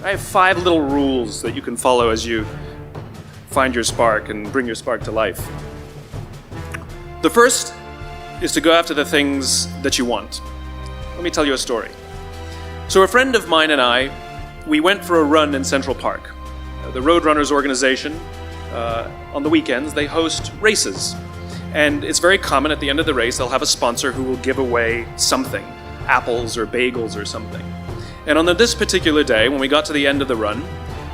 I have 5 little rules that you can follow as you find your spark and bring your spark to life. The first is to go after the things that you want. Let me tell you a story. So a friend of mine and I, we went for a run in Central Park. The Roadrunners organization, on the weekends, they host races. And it's very common at the end of the race, they'll have a sponsor who will give away something, apples or bagels or something. And on this particular day, when we got to the end of the run,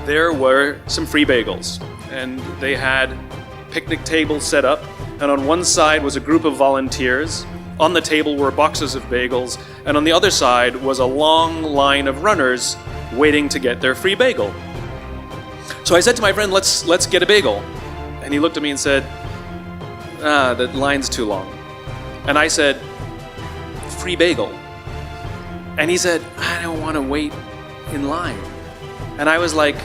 there were some free bagels. And they had picnic tables set up, and on one side was a group of volunteers. On the table were boxes of bagels, and on the other side was a long line of runners waiting to get their free bagel. So I said to my friend, let's get a bagel. And he looked at me and said, the line's too long. And I said, free bagel. And he said, I don't want to wait in line. And I was like,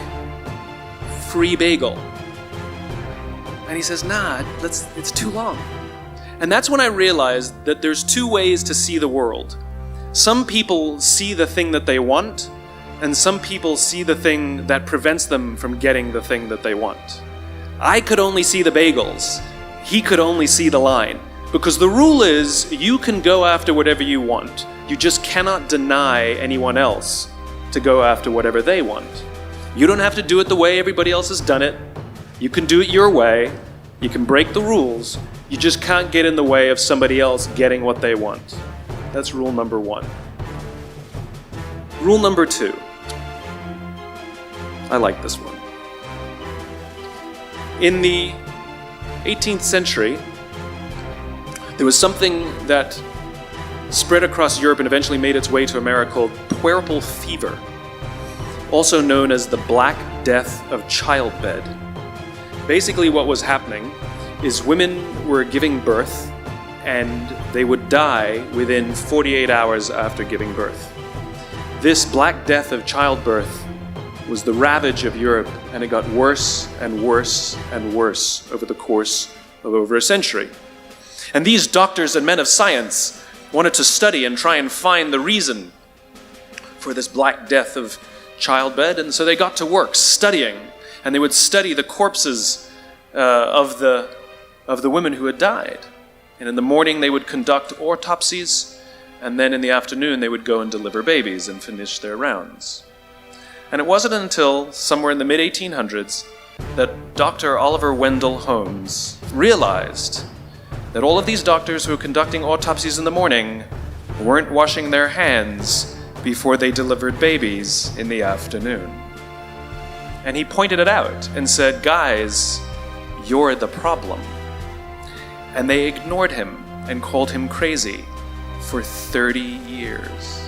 free bagel. And he says, nah, it's too long. And that's when I realized that there's 2 ways to see the world. Some people see the thing that they want, and some people see the thing that prevents them from getting the thing that they want. I could only see the bagels. He could only see the line. Because the rule is, you can go after whatever you want. You just cannot deny anyone else to go after whatever they want. You don't have to do it the way everybody else has done it. You can do it your way. You can break the rules. You just can't get in the way of somebody else getting what they want. That's rule number 1. Rule number 2. I like this one. In the 18th century, there was something that spread across Europe and eventually made its way to America called puerperal fever, also known as the Black Death of childbed. Basically what was happening is women were giving birth and they would die within 48 hours after giving birth. This Black Death of childbirth was the ravage of Europe, and it got worse and worse and worse over the course of over a century. And these doctors and men of science wanted to study and try and find the reason for this Black Death of childbed, and so they got to work studying, and they would study the corpses of the women who had died. And in the morning they would conduct autopsies, and then in the afternoon they would go and deliver babies and finish their rounds. And it wasn't until somewhere in the mid-1800s that Dr. Oliver Wendell Holmes realized that all of these doctors who were conducting autopsies in the morning weren't washing their hands before they delivered babies in the afternoon. And he pointed it out and said, guys, you're the problem. And they ignored him and called him crazy for 30 years.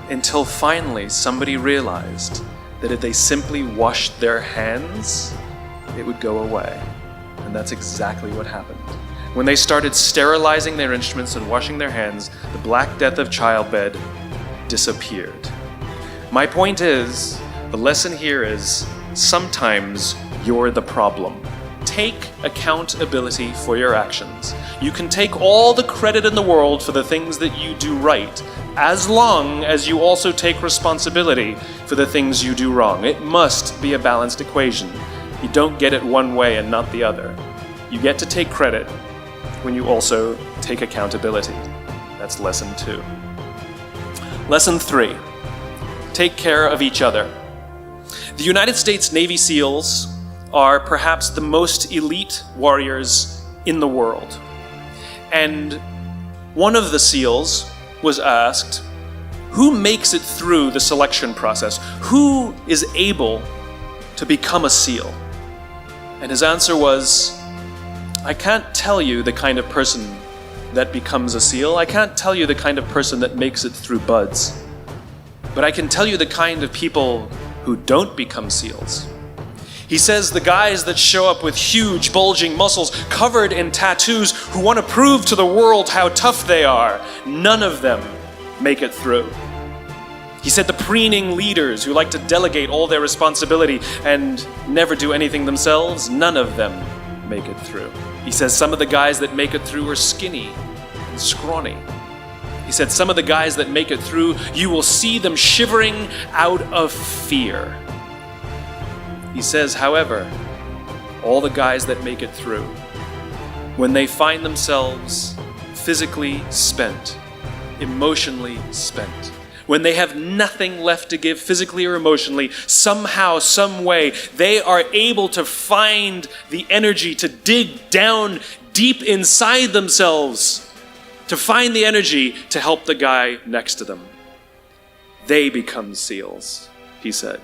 Until finally somebody realized that if they simply washed their hands, it would go away. And that's exactly what happened. When they started sterilizing their instruments and washing their hands, the Black Death of childbed disappeared. My point is, the lesson here is, sometimes you're the problem. Take accountability for your actions. You can take all the credit in the world for the things that you do right, as long as you also take responsibility for the things you do wrong. It must be a balanced equation. You don't get it one way and not the other. You get to take credit when you also take accountability. That's lesson 2. Lesson 3. Take care of each other. The United States Navy SEALs are perhaps the most elite warriors in the world. And one of the SEALs was asked, who makes it through the selection process? Who is able to become a SEAL? And his answer was, I can't tell you the kind of person that becomes a SEAL. I can't tell you the kind of person that makes it through BUD/S. But I can tell you the kind of people who don't become SEALs. He says the guys that show up with huge, bulging muscles, covered in tattoos, who want to prove to the world how tough they are, none of them make it through. He said the preening leaders who like to delegate all their responsibility and never do anything themselves, none of them make it through. He says some of the guys that make it through are skinny and scrawny. He said, some of the guys that make it through, you will see them shivering out of fear. He says, however, all the guys that make it through, when they find themselves physically spent, emotionally spent, when they have nothing left to give physically or emotionally, somehow, some way, they are able to find the energy to dig down deep inside themselves, to find the energy to help the guy next to them. They become SEALs, he said.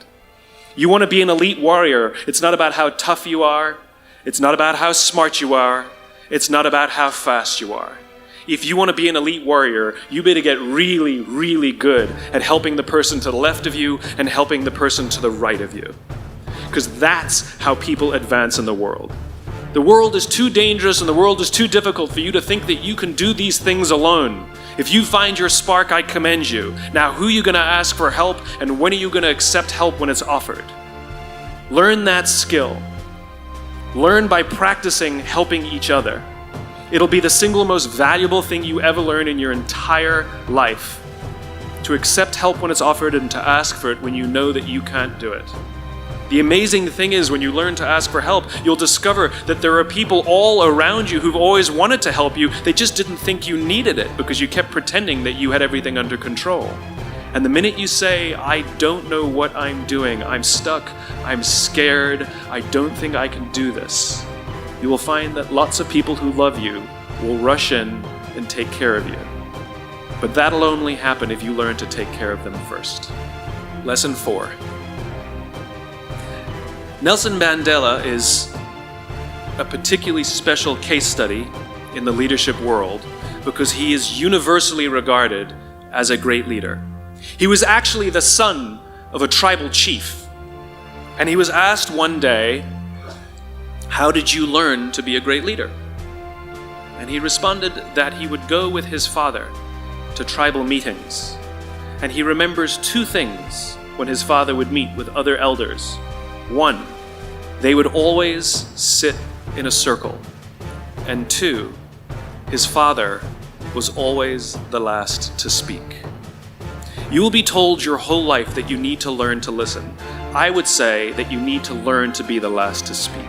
You want to be an elite warrior. It's not about how tough you are. It's not about how smart you are. It's not about how fast you are. If you want to be an elite warrior, you better get really, really good at helping the person to the left of you and helping the person to the right of you. Because that's how people advance in the world. The world is too dangerous and the world is too difficult for you to think that you can do these things alone. If you find your spark, I commend you. Now, who are you going to ask for help, and when are you going to accept help when it's offered? Learn that skill. Learn by practicing helping each other. It'll be the single most valuable thing you ever learn in your entire life. To accept help when it's offered and to ask for it when you know that you can't do it. The amazing thing is, when you learn to ask for help, you'll discover that there are people all around you who've always wanted to help you. They just didn't think you needed it because you kept pretending that you had everything under control. And the minute you say, I don't know what I'm doing, I'm stuck, I'm scared, I don't think I can do this, you will find that lots of people who love you will rush in and take care of you. But that'll only happen if you learn to take care of them first. Lesson 4. Nelson Mandela is a particularly special case study in the leadership world because he is universally regarded as a great leader. He was actually the son of a tribal chief, and he was asked one day, how did you learn to be a great leader? And he responded that he would go with his father to tribal meetings. And he remembers 2 things when his father would meet with other elders. 1, they would always sit in a circle. And 2, his father was always the last to speak. You will be told your whole life that you need to learn to listen. I would say that you need to learn to be the last to speak.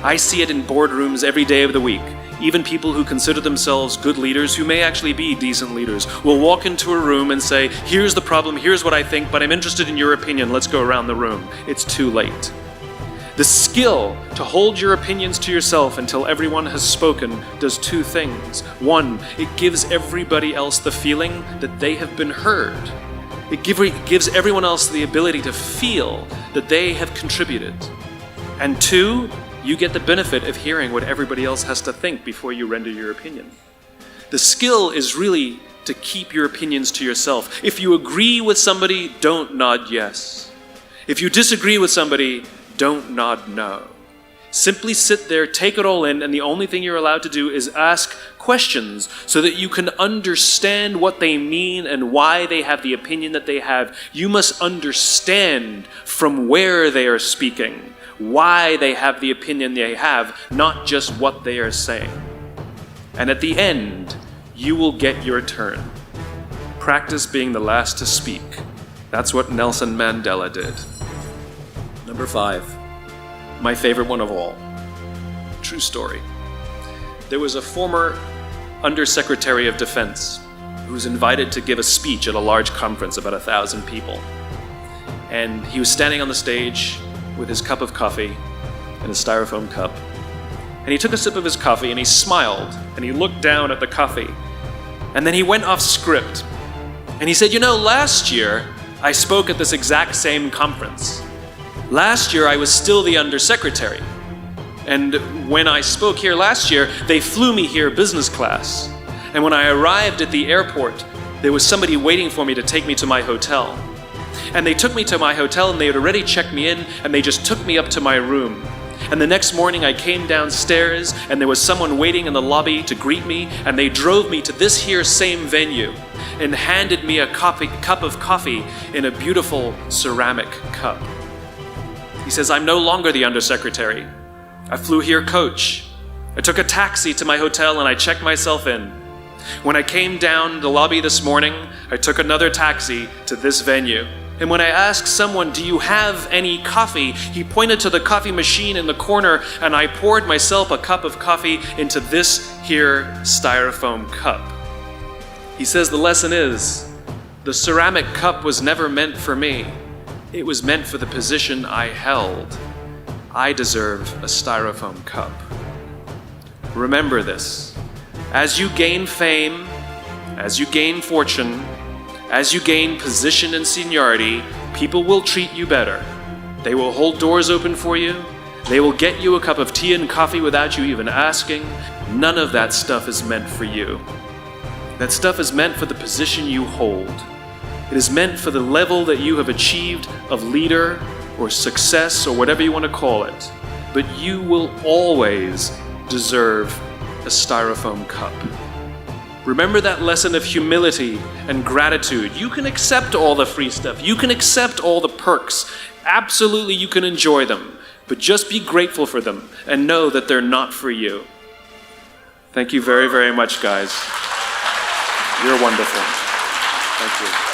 I see it in boardrooms every day of the week. Even people who consider themselves good leaders, who may actually be decent leaders, will walk into a room and say, here's the problem, here's what I think, but I'm interested in your opinion, let's go around the room. It's too late. The skill to hold your opinions to yourself until everyone has spoken does 2 things. 1, it gives everybody else the feeling that they have been heard. It gives everyone else the ability to feel that they have contributed. And 2, you get the benefit of hearing what everybody else has to think before you render your opinion. The skill is really to keep your opinions to yourself. If you agree with somebody, don't nod yes. If you disagree with somebody, don't nod no. Simply sit there, take it all in, and the only thing you're allowed to do is ask questions so that you can understand what they mean and why they have the opinion that they have. You must understand from where they are speaking, why they have the opinion they have, not just what they are saying. And at the end, you will get your turn. Practice being the last to speak. That's what Nelson Mandela did. Number 5, my favorite one of all. True story. There was a former Undersecretary of Defense who was invited to give a speech at a large conference, about 1,000 people. And he was standing on the stage with his cup of coffee in a styrofoam cup. And he took a sip of his coffee and he smiled and he looked down at the coffee. And then he went off script. And he said, last year I spoke at this exact same conference. Last year I was still the undersecretary. And when I spoke here last year, they flew me here business class. And when I arrived at the airport, there was somebody waiting for me to take me to my hotel. And they took me to my hotel and they had already checked me in and they just took me up to my room. And the next morning I came downstairs and there was someone waiting in the lobby to greet me, and they drove me to this here same venue and handed me a cup of coffee in a beautiful ceramic cup. He says, I'm no longer the undersecretary. I flew here coach. I took a taxi to my hotel and I checked myself in. When I came down the lobby this morning, I took another taxi to this venue. And when I asked someone, do you have any coffee? He pointed to the coffee machine in the corner, and I poured myself a cup of coffee into this here styrofoam cup. He says the lesson is, the ceramic cup was never meant for me. It was meant for the position I held. I deserve a styrofoam cup. Remember this. As you gain fame, as you gain fortune, as you gain position and seniority, people will treat you better. They will hold doors open for you. They will get you a cup of tea and coffee without you even asking. None of that stuff is meant for you. That stuff is meant for the position you hold. It is meant for the level that you have achieved of leader or success or whatever you want to call it. But you will always deserve a styrofoam cup. Remember that lesson of humility and gratitude. You can accept all the free stuff. You can accept all the perks. Absolutely, you can enjoy them. But just be grateful for them and know that they're not for you. Thank you very, very much, guys. You're wonderful. Thank you.